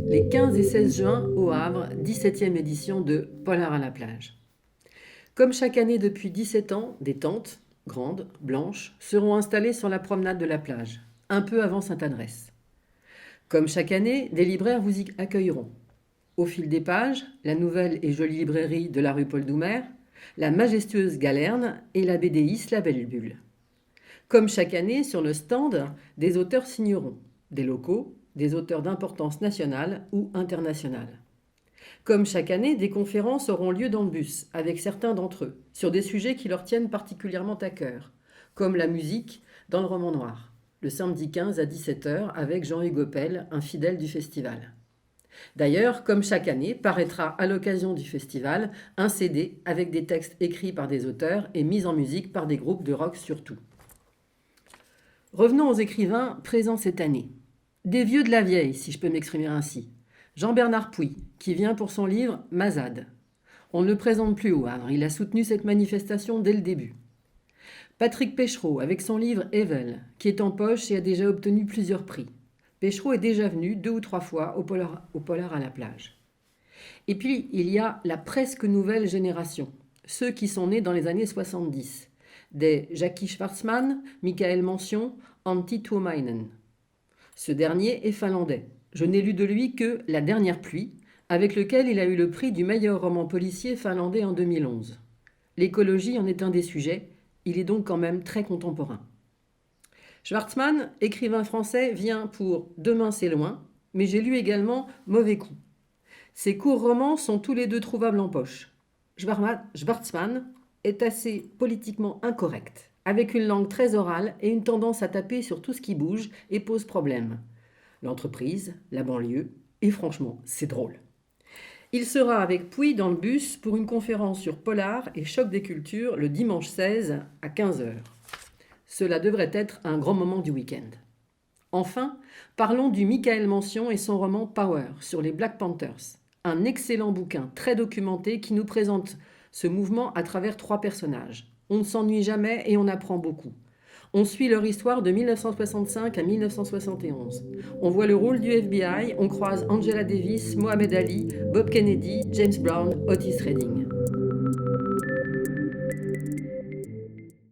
Les 15 et 16 juin au Havre, 17e édition de Polar à la plage. Comme chaque année depuis 17 ans, des tentes, grandes, blanches, seront installées sur la promenade de la plage, un peu avant Sainte-Adresse. Comme chaque année, des libraires vous y accueilleront. Au fil des pages, la nouvelle et jolie librairie de la rue Paul-Doumer, la majestueuse Galerne et la BDiste La Belle Bulle. Comme chaque année, sur le stand, des auteurs signeront, des locaux, des auteurs d'importance nationale ou internationale. Comme chaque année, des conférences auront lieu dans le bus, avec certains d'entre eux, sur des sujets qui leur tiennent particulièrement à cœur, comme la musique dans le roman noir, le samedi 15 à 17h avec Jean-Hugues Oppel, un fidèle du festival. D'ailleurs, comme chaque année, paraîtra à l'occasion du festival un CD avec des textes écrits par des auteurs et mis en musique par des groupes de rock surtout. Revenons aux écrivains présents cette année. Des vieux de la vieille, si je peux m'exprimer ainsi. Jean-Bernard Puy, qui vient pour son livre Mazade. On ne le présente plus au Havre, il a soutenu cette manifestation dès le début. Patrick Péchereau, avec son livre Evel, qui est en poche et a déjà obtenu plusieurs prix. Péchereau est déjà venu 2 ou 3 fois au Polar à la plage. Et puis, il y a la presque nouvelle génération, ceux qui sont nés dans les années 70, des Jackie Schwartzman, Michael Mention, Antti Tuomainen. Ce dernier est finlandais. Je n'ai lu de lui que La dernière pluie, avec lequel il a eu le prix du meilleur roman policier finlandais en 2011. L'écologie en est un des sujets, il est donc quand même très contemporain. Schwartzman, écrivain français, vient pour Demain c'est loin, mais j'ai lu également Mauvais coup. Ces courts romans sont tous les deux trouvables en poche. Schwartzman est assez politiquement incorrect, avec une langue très orale et une tendance à taper sur tout ce qui bouge et pose problème. L'entreprise, la banlieue, et franchement, c'est drôle. Il sera avec Puy dans le bus pour une conférence sur Polar et Choc des cultures le dimanche 16 à 15h. Cela devrait être un grand moment du week-end. Enfin, parlons du Michael Mention et son roman Power sur les Black Panthers. Un excellent bouquin très documenté qui nous présente ce mouvement à travers 3 personnages. On ne s'ennuie jamais et on apprend beaucoup. On suit leur histoire de 1965 à 1971. On voit le rôle du FBI, on croise Angela Davis, Mohamed Ali, Bob Kennedy, James Brown, Otis Redding.